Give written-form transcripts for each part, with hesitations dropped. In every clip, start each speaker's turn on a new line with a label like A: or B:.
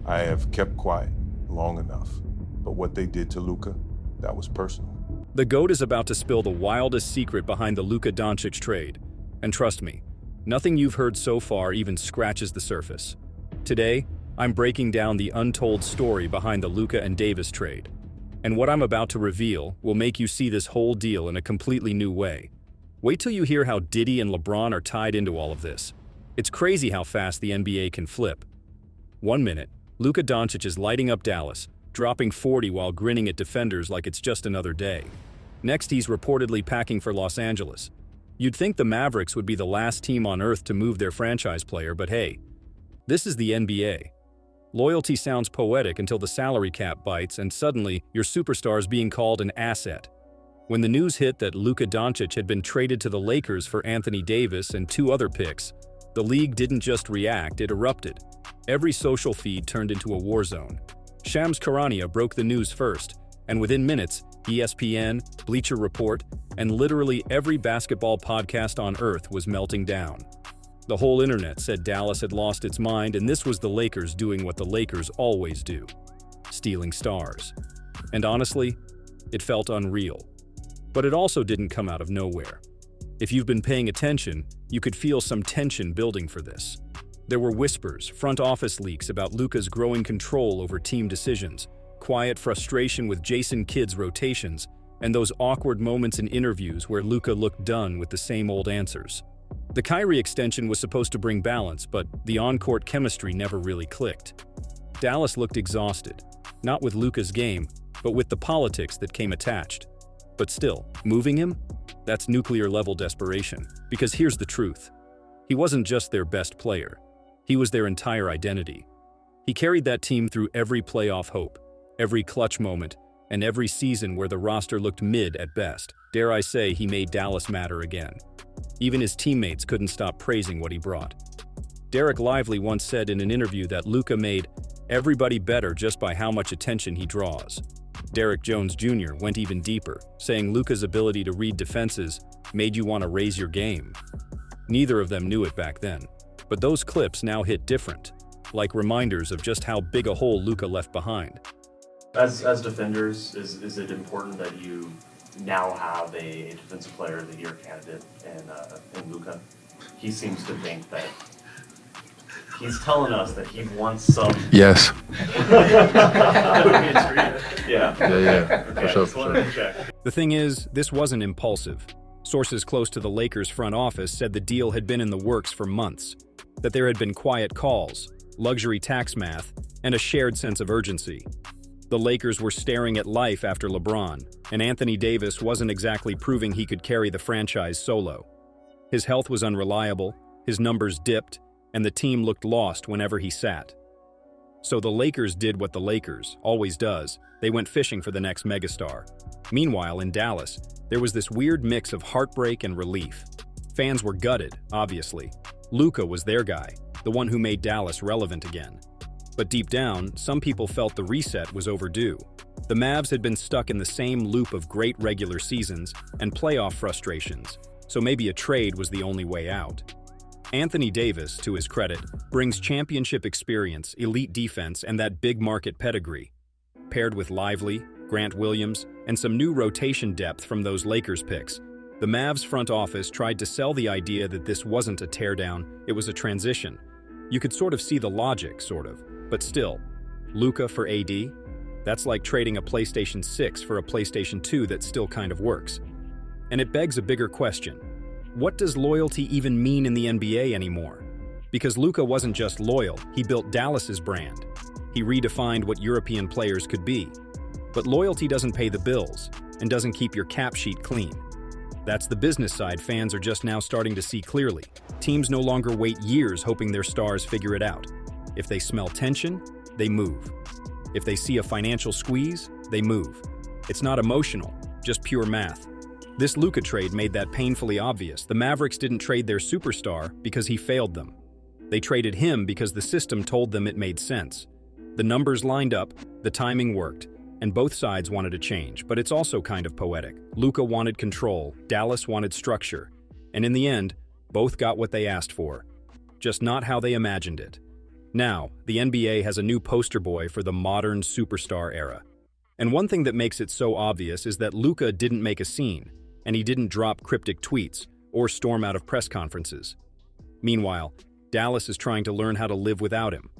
A: I have kept quiet long enough, but what they did to Luka, that was personal.
B: The GOAT is about to spill the wildest secret behind the Luka Doncic trade. And trust me, nothing you've heard so far even scratches the surface. Today, I'm breaking down the untold story behind the Luka and Davis trade. And what I'm about to reveal will make you see this whole deal in a completely new way. Wait till you hear how Diddy and LeBron are tied into all of this. It's crazy how fast the NBA can flip. 1 minute, Luka Doncic is lighting up Dallas, dropping 40 while grinning at defenders like it's just another day. Next, he's reportedly packing for Los Angeles. You'd think the Mavericks would be the last team on earth to move their franchise player, but hey, this is the NBA. Loyalty sounds poetic until the salary cap bites and suddenly your superstar is being called an asset. When the news hit that Luka Doncic had been traded to the Lakers for Anthony Davis and 2 other picks, the league didn't just react, it erupted. Every social feed turned into a war zone. Shams Charania broke the news first, and within minutes, ESPN, Bleacher Report, and literally every basketball podcast on earth was melting down. The whole internet said Dallas had lost its mind and this was the Lakers doing what the Lakers always do, stealing stars. And honestly, it felt unreal. But it also didn't come out of nowhere. If you've been paying attention, you could feel some tension building for this. There were whispers, front office leaks about Luka's growing control over team decisions, quiet frustration with Jason Kidd's rotations, and those awkward moments in interviews where Luka looked done with the same old answers. The Kyrie extension was supposed to bring balance, but the on-court chemistry never really clicked. Dallas looked exhausted, not with Luka's game, but with the politics that came attached. But still, moving him? That's nuclear-level desperation. Because here's the truth. He wasn't just their best player. He was their entire identity. He carried that team through every playoff hope, every clutch moment, and every season where the roster looked mid at best. Dare I say, he made Dallas matter again. Even his teammates couldn't stop praising what he brought. Derek Lively once said in an interview that Luka made everybody better just by how much attention he draws. Derek Jones Jr. went even deeper, saying Luka's ability to read defenses made you want to raise your game. Neither of them knew it back then, but those clips now hit different, like reminders of just how big a hole Luka left behind.
C: As defenders, is it important that you now have a defensive player of the year candidate in Luka? He seems to think that he's telling us that he wants some.
D: Yes.
C: Yeah.
D: Okay,
C: For sure.
B: The thing is, this wasn't impulsive. Sources close to the Lakers front office said the deal had been in the works for months, that there had been quiet calls, luxury tax math, and a shared sense of urgency. The Lakers were staring at life after LeBron, and Anthony Davis wasn't exactly proving he could carry the franchise solo. His health was unreliable, his numbers dipped, and the team looked lost whenever he sat. So the Lakers did what the Lakers always does. They went fishing for the next megastar. Meanwhile, in Dallas, there was this weird mix of heartbreak and relief. Fans were gutted, obviously. Luka was their guy, the one who made Dallas relevant again. But deep down, some people felt the reset was overdue. The Mavs had been stuck in the same loop of great regular seasons and playoff frustrations, so maybe a trade was the only way out. Anthony Davis, to his credit, brings championship experience, elite defense, and that big market pedigree. Paired with Lively, Grant Williams, and some new rotation depth from those Lakers picks, the Mavs front office tried to sell the idea that this wasn't a teardown, it was a transition. You could sort of see the logic, but still, Luka for AD? That's like trading a PlayStation 6 for a PlayStation 2 that still kind of works. And it begs a bigger question. What does loyalty even mean in the NBA anymore? Because Luka wasn't just loyal, he built Dallas's brand. He redefined what European players could be. But loyalty doesn't pay the bills and doesn't keep your cap sheet clean. That's the business side fans are just now starting to see clearly. Teams no longer wait years hoping their stars figure it out. If they smell tension, they move. If they see a financial squeeze, they move. It's not emotional, just pure math. This Luka trade made that painfully obvious. The Mavericks didn't trade their superstar because he failed them. They traded him because the system told them it made sense. The numbers lined up, the timing worked, and both sides wanted a change, but it's also kind of poetic. Luka wanted control, Dallas wanted structure, and in the end, both got what they asked for, just not how they imagined it. Now, the NBA has a new poster boy for the modern superstar era. And one thing that makes it so obvious is that Luca didn't make a scene, and he didn't drop cryptic tweets or storm out of press conferences. Meanwhile, Dallas is trying to learn how to live without him.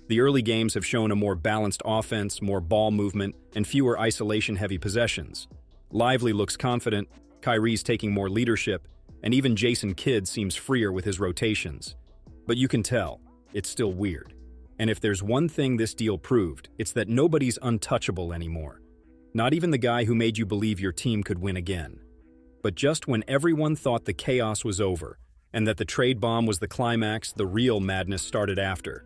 B: The early games have shown a more balanced offense, more ball movement, and fewer isolation-heavy possessions. Lively looks confident, Kyrie's taking more leadership, and even Jason Kidd seems freer with his rotations. But you can tell, it's still weird. And if there's one thing this deal proved, it's that nobody's untouchable anymore. Not even the guy who made you believe your team could win again. But just when everyone thought the chaos was over, and that the trade bomb was the climax, the real madness started after.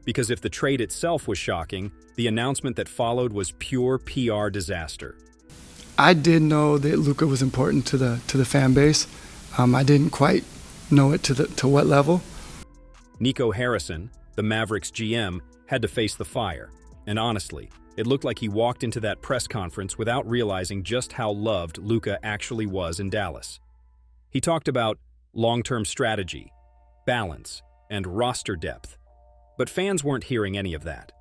B: Because if the trade itself was shocking, the announcement that followed was pure PR disaster.
D: I did know that Luka was important to the fan base. I didn't quite know it to what level.
B: Nico Harrison, the Mavericks GM, had to face the fire. And honestly, it looked like he walked into that press conference without realizing just how loved Luka actually was in Dallas. He talked about long-term strategy, balance, and roster depth. But fans weren't hearing any of that.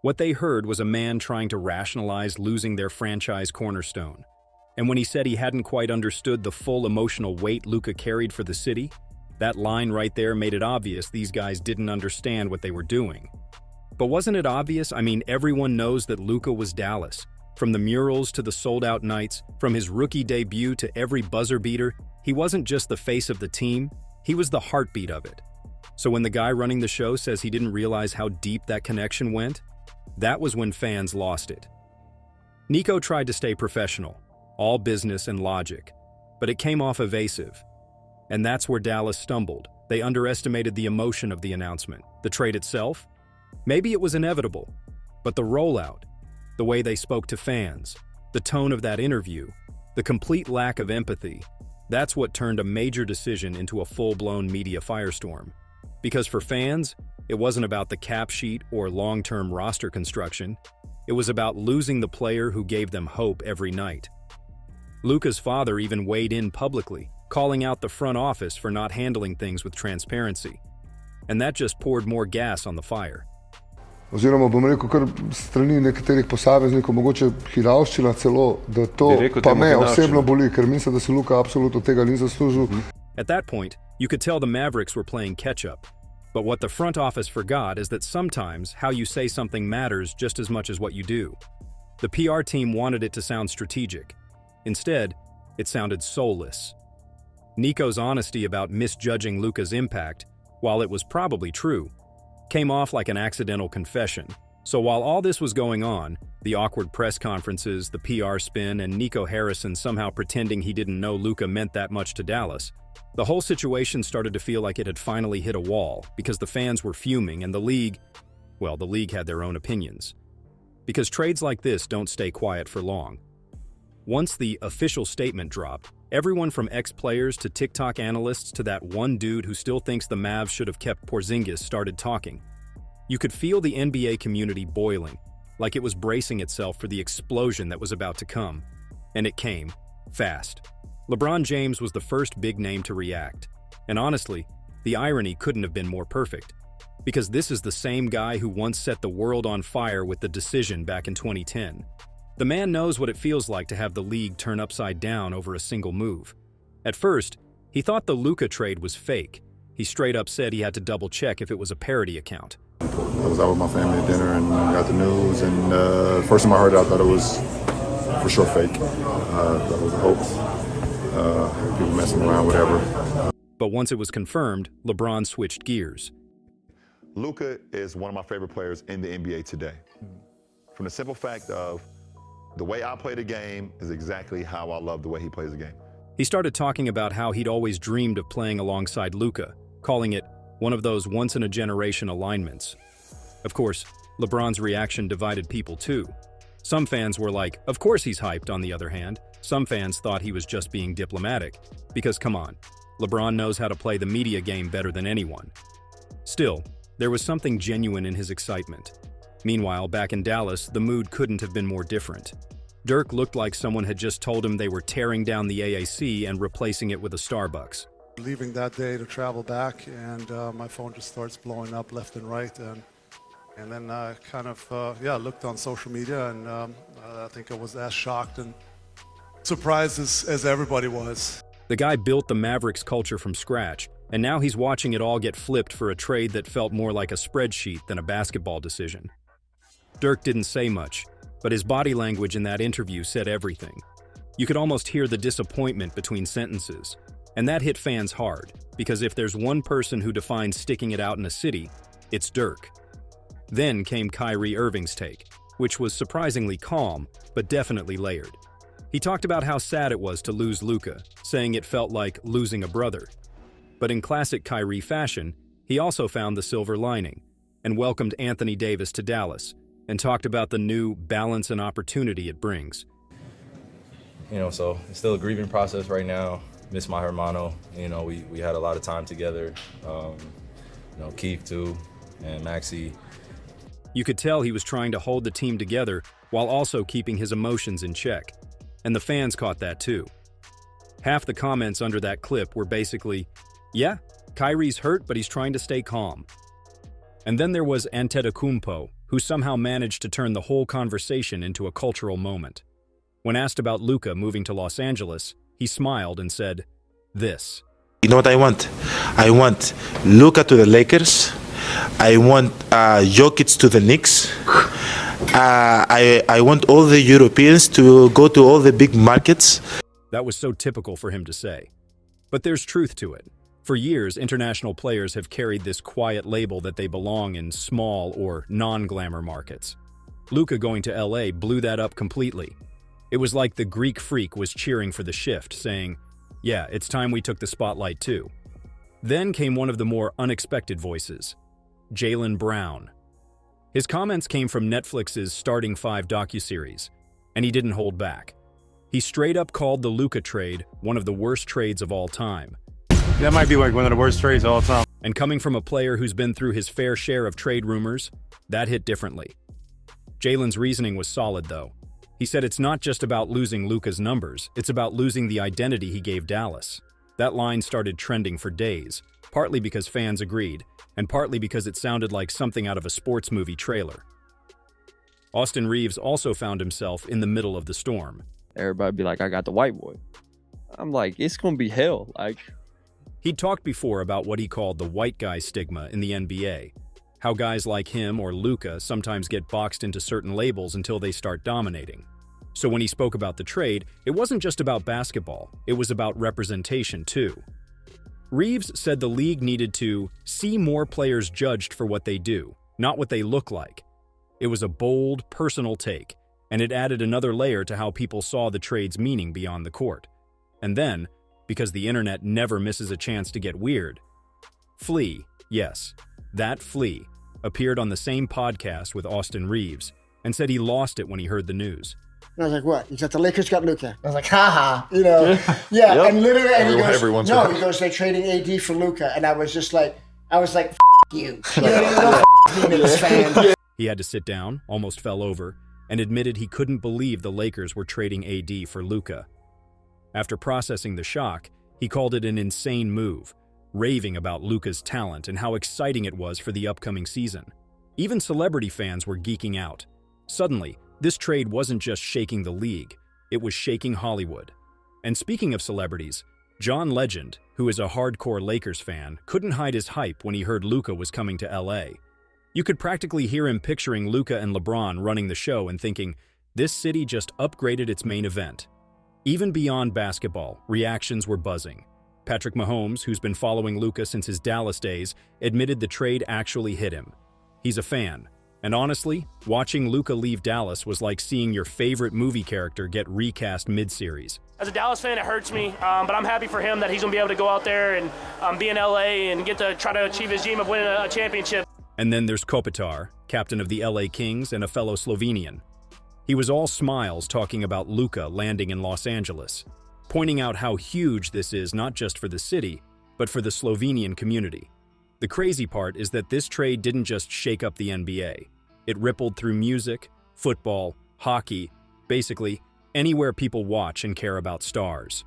B: What they heard was a man trying to rationalize losing their franchise cornerstone. And when he said he hadn't quite understood the full emotional weight Luka carried for the city, that line right there made it obvious these guys didn't understand what they were doing. But wasn't it obvious? I mean, everyone knows that Luka was Dallas. From the murals to the sold-out nights, from his rookie debut to every buzzer beater, he wasn't just the face of the team, he was the heartbeat of it. So when the guy running the show says he didn't realize how deep that connection went, that was when fans lost it. Nico tried to stay professional, all business and logic, but it came off evasive. And that's where Dallas stumbled. They underestimated the emotion of the announcement. The trade itself? Maybe it was inevitable, but the rollout, the way they spoke to fans, the tone of that interview, the complete lack of empathy, that's what turned a major decision into a full-blown media firestorm. Because for fans, it wasn't about the cap sheet or long-term roster construction. It was about losing the player who gave them hope every night. Luka's father even weighed in publicly, calling out the front office for not handling things with transparency. And that just poured more gas on the fire.
E: Oziroma, bom rekel, kar strani nekaterih posameznikov, mogoče hinavščina celo, da to pa me osebno boli, ker mislim, da se Luka absolutno tega ni zaslužil.
B: At that point, you could tell the Mavericks were playing catch-up. But what the front office forgot is that sometimes how you say something matters just as much as what you do. The PR team wanted it to sound strategic. Instead, it sounded soulless. Nico's honesty about misjudging Luka's impact, while it was probably true, came off like an accidental confession. So while all this was going on, the awkward press conferences, the PR spin, and Nico Harrison somehow pretending he didn't know Luka meant that much to Dallas, the whole situation started to feel like it had finally hit a wall because the fans were fuming and the league had their own opinions. Because trades like this don't stay quiet for long. Once the official statement dropped, everyone from ex-players to TikTok analysts to that one dude who still thinks the Mavs should have kept Porzingis started talking. You could feel the NBA community boiling, like it was bracing itself for the explosion that was about to come. And it came, fast. LeBron James was the first big name to react. And honestly, the irony couldn't have been more perfect. Because this is the same guy who once set the world on fire with the decision back in 2010. The man knows what it feels like to have the league turn upside down over a single move. At first, he thought the Luka trade was fake. He straight up said he had to double-check if it was a parody account.
E: I was out with my family at dinner and got the news, and first time I heard it, I thought it was for sure fake. That was a hoax. People messing around, whatever.
B: But once it was confirmed, LeBron switched gears.
F: Luka is one of my favorite players in the NBA today. From the simple fact of the way I play the game is exactly how I love the way he plays the game.
B: He started talking about how he'd always dreamed of playing alongside Luka, calling it one of those once-in-a-generation alignments. Of course, LeBron's reaction divided people too. Some fans were like, of course he's hyped, on the other hand. Some fans thought he was just being diplomatic. Because come on, LeBron knows how to play the media game better than anyone. Still, there was something genuine in his excitement. Meanwhile, back in Dallas, the mood couldn't have been more different. Dirk looked like someone had just told him they were tearing down the AAC and replacing it with a Starbucks.
G: Leaving that day to travel back, and my phone just starts blowing up left and right, and And then I kind of, looked on social media, and I think I was as shocked and surprised as everybody was.
B: The guy built the Mavericks culture from scratch, and now he's watching it all get flipped for a trade that felt more like a spreadsheet than a basketball decision. Dirk didn't say much, but his body language in that interview said everything. You could almost hear the disappointment between sentences, and that hit fans hard, because if there's one person who defines sticking it out in a city, it's Dirk. Then came Kyrie Irving's take, which was surprisingly calm, but definitely layered. He talked about how sad it was to lose Luca, saying it felt like losing a brother. But in classic Kyrie fashion, he also found the silver lining and welcomed Anthony Davis to Dallas and talked about the new balance and opportunity it brings.
H: So it's still a grieving process right now. Miss my hermano. We had a lot of time together. Keith too, and Maxie.
B: You could tell he was trying to hold the team together while also keeping his emotions in check. And the fans caught that too. Half the comments under that clip were basically, yeah, Kyrie's hurt, but he's trying to stay calm. And then there was Antetokounmpo, who somehow managed to turn the whole conversation into a cultural moment. When asked about Luca moving to Los Angeles, he smiled and said, this.
I: You know what I want? I want Luca to the Lakers. I want Jokic to the Knicks. I want all the Europeans to go to all the big markets.
B: That was so typical for him to say. But there's truth to it. For years, international players have carried this quiet label that they belong in small or non-glamour markets. Luca going to LA blew that up completely. It was like the Greek freak was cheering for the shift, saying, yeah, it's time we took the spotlight too. Then came one of the more unexpected voices, Jaylen Brown. His comments came from Netflix's Starting Five docuseries, and he didn't hold back. He straight up called the Luca trade one of the worst trades of all time.
J: That might be like one of the worst trades of all time.
B: And coming from a player who's been through his fair share of trade rumors, that hit differently. Jaylen's reasoning was solid, though. He said it's not just about losing Luca's numbers, it's about losing the identity he gave Dallas. That line started trending for days, partly because fans agreed, and partly because it sounded like something out of a sports movie trailer. Austin Reeves also found himself in the middle of the storm.
K: Everybody be like, I got the white boy. I'm like, it's gonna be hell.
B: He'd talked before about what he called the white guy stigma in the NBA, how guys like him or Luca sometimes get boxed into certain labels until they start dominating. So when he spoke about the trade, it wasn't just about basketball, it was about representation too. Reeves said the league needed to see more players judged for what they do, not what they look like. It was a bold, personal take, and it added another layer to how people saw the trade's meaning beyond the court. And then, because the internet never misses a chance to get weird, Flea, yes, that Flea, appeared on the same podcast with Austin Reeves and said he lost it when he heard the news.
L: And I was like, what? He said, the Lakers got Luca. I was like, haha, Yeah, yep. And literally, and he goes, they're trading AD for Luca. And I was like, F you.
B: He had to sit down, almost fell over, and admitted he couldn't believe the Lakers were trading AD for Luca. After processing the shock, he called it an insane move, raving about Luca's talent and how exciting it was for the upcoming season. Even celebrity fans were geeking out. Suddenly, this trade wasn't just shaking the league, it was shaking Hollywood. And speaking of celebrities, John Legend, who is a hardcore Lakers fan, couldn't hide his hype when he heard Luca was coming to LA. You could practically hear him picturing Luca and LeBron running the show and thinking, this city just upgraded its main event. Even beyond basketball, reactions were buzzing. Patrick Mahomes, who's been following Luca since his Dallas days, admitted the trade actually hit him. He's a fan. And honestly, watching Luca leave Dallas was like seeing your favorite movie character get recast mid-series.
M: As a Dallas fan, it hurts me, but I'm happy for him that he's going to be able to go out there and be in LA and get to try to achieve his dream of winning a championship.
B: And then there's Kopitar, captain of the LA Kings and a fellow Slovenian. He was all smiles talking about Luca landing in Los Angeles, pointing out how huge this is not just for the city, but for the Slovenian community. The crazy part is that this trade didn't just shake up the NBA. It rippled through music, football, hockey, basically anywhere people watch and care about stars.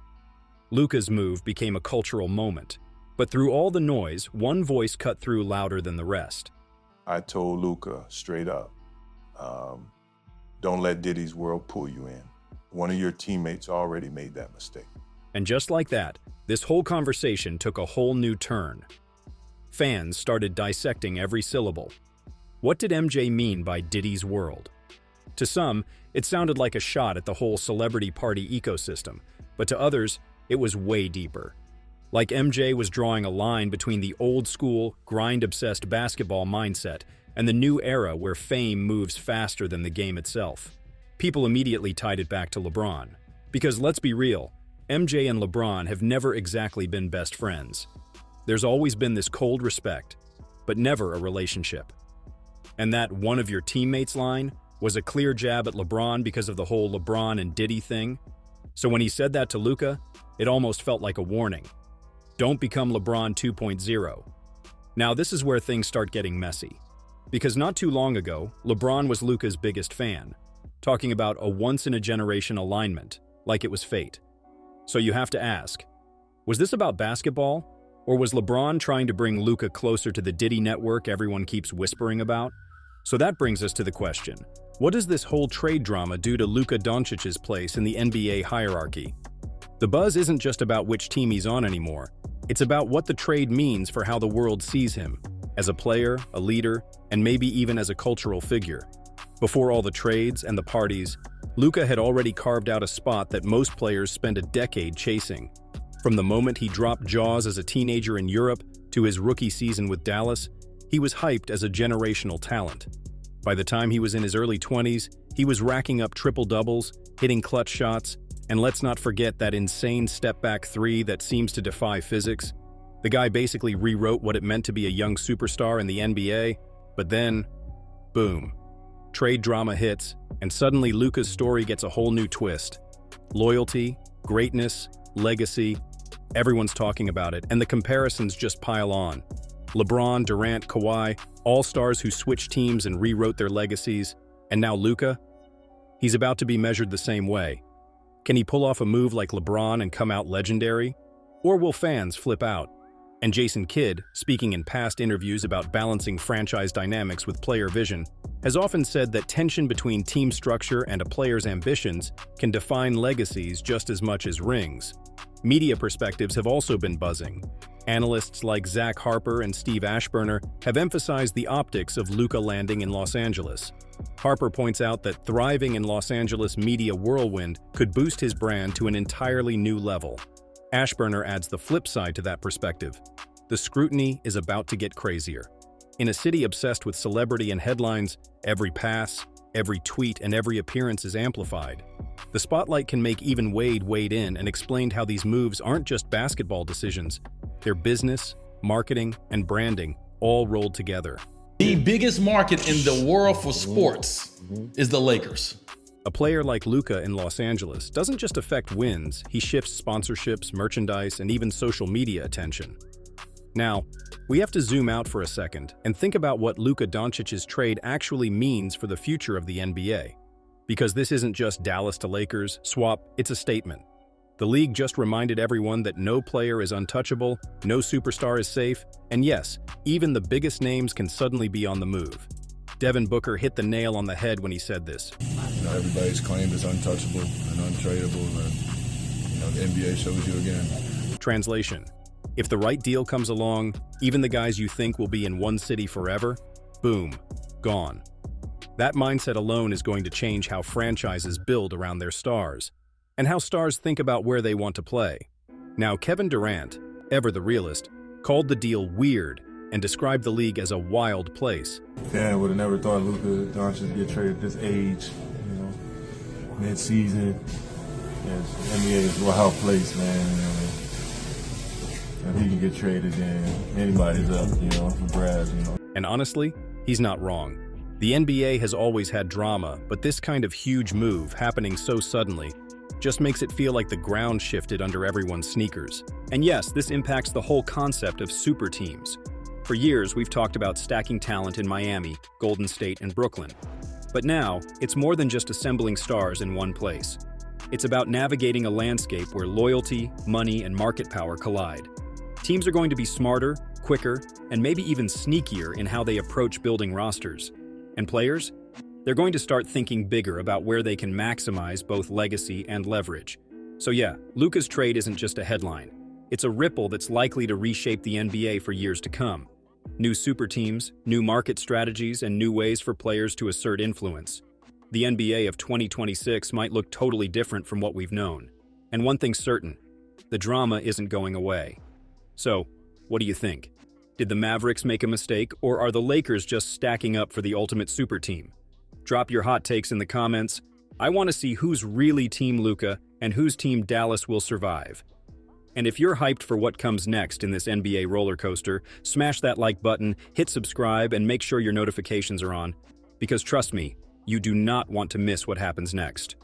B: Luca's move became a cultural moment, but through all the noise, one voice cut through louder than the rest.
A: I told Luka straight up, don't let Diddy's world pull you in. One of your teammates already made that mistake.
B: And just like that, this whole conversation took a whole new turn. Fans started dissecting every syllable. What did MJ mean by Diddy's world? To some, it sounded like a shot at the whole celebrity party ecosystem, but to others, it was way deeper. Like MJ was drawing a line between the old-school, grind-obsessed basketball mindset and the new era where fame moves faster than the game itself. People immediately tied it back to LeBron. Because let's be real, MJ and LeBron have never exactly been best friends. There's always been this cold respect, but never a relationship. And that "one of your teammates" line was a clear jab at LeBron because of the whole LeBron and Diddy thing. So when he said that to Luka, it almost felt like a warning. Don't become LeBron 2.0. Now this is where things start getting messy. Because not too long ago, LeBron was Luka's biggest fan, talking about a once-in-a-generation alignment, like it was fate. So you have to ask, was this about basketball? Or was LeBron trying to bring Luka closer to the Diddy network everyone keeps whispering about? So that brings us to the question, what does this whole trade drama do to Luka Doncic's place in the NBA hierarchy? The buzz isn't just about which team he's on anymore. It's about what the trade means for how the world sees him, as a player, a leader, and maybe even as a cultural figure. Before all the trades and the parties, Luka had already carved out a spot that most players spend a decade chasing. From the moment he dropped jaws as a teenager in Europe to his rookie season with Dallas, he was hyped as a generational talent. By the time he was in his early 20s, he was racking up triple-doubles, hitting clutch shots, and let's not forget that insane step-back three that seems to defy physics. The guy basically rewrote what it meant to be a young superstar in the NBA, but then, boom. Trade drama hits, and suddenly Luka's story gets a whole new twist. Loyalty, greatness, legacy, everyone's talking about it, and the comparisons just pile on. LeBron, Durant, Kawhi, all stars who switched teams and rewrote their legacies, and now Luka? He's about to be measured the same way. Can he pull off a move like LeBron and come out legendary? Or will fans flip out? And Jason Kidd, speaking in past interviews about balancing franchise dynamics with player vision, has often said that tension between team structure and a player's ambitions can define legacies just as much as rings. Media perspectives have also been buzzing. Analysts like Zach Harper and Steve Ashburner have emphasized the optics of Luka landing in Los Angeles. Harper points out that thriving in Los Angeles media whirlwind could boost his brand to an entirely new level. Ashburner adds the flip side to that perspective. The scrutiny is about to get crazier. In a city obsessed with celebrity and headlines, every pass, every tweet, and every appearance is amplified. The spotlight can make even Wade wade in and explain how these moves aren't just basketball decisions. They're business, marketing, and branding all rolled together.
N: The biggest market in the world for sports is the Lakers.
B: A player like Luka in Los Angeles doesn't just affect wins, he shifts sponsorships, merchandise, and even social media attention. Now, we have to zoom out for a second and think about what Luka Doncic's trade actually means for the future of the NBA. Because this isn't just Dallas to Lakers swap, it's a statement. The league just reminded everyone that no player is untouchable, no superstar is safe, and yes, even the biggest names can suddenly be on the move. Devin Booker hit the nail on the head when he said this.
O: Everybody's claimed is untouchable and untradeable, and the NBA shows you again.
B: Translation: if the right deal comes along, even the guys you think will be in one city forever, boom, gone. That mindset alone is going to change how franchises build around their stars, and how stars think about where they want to play. Now, Kevin Durant, ever the realist, called the deal weird and described the league as a wild place.
O: Yeah, I would have never thought Luka Doncic would get traded at this age, mid-season. Yes, NBA is a wild place, man. If he can get traded, then anybody's up, for grabs,
B: And honestly, he's not wrong. The NBA has always had drama, but this kind of huge move happening so suddenly just makes it feel like the ground shifted under everyone's sneakers. And yes, this impacts the whole concept of super teams. For years, we've talked about stacking talent in Miami, Golden State, and Brooklyn. But now, it's more than just assembling stars in one place. It's about navigating a landscape where loyalty, money, and market power collide. Teams are going to be smarter, quicker, and maybe even sneakier in how they approach building rosters. And players? They're going to start thinking bigger about where they can maximize both legacy and leverage. So yeah, Luka's trade isn't just a headline. It's a ripple that's likely to reshape the NBA for years to come. New super teams, new market strategies, and new ways for players to assert influence. The NBA of 2026 might look totally different from what we've known. And one thing's certain, the drama isn't going away. So, what do you think? Did the Mavericks make a mistake, or are the Lakers just stacking up for the ultimate super team? Drop your hot takes in the comments. I want to see who's really Team Luka and whose Team Dallas will survive. And if you're hyped for what comes next in this NBA roller coaster, smash that like button, hit subscribe, and make sure your notifications are on. Because trust me, you do not want to miss what happens next.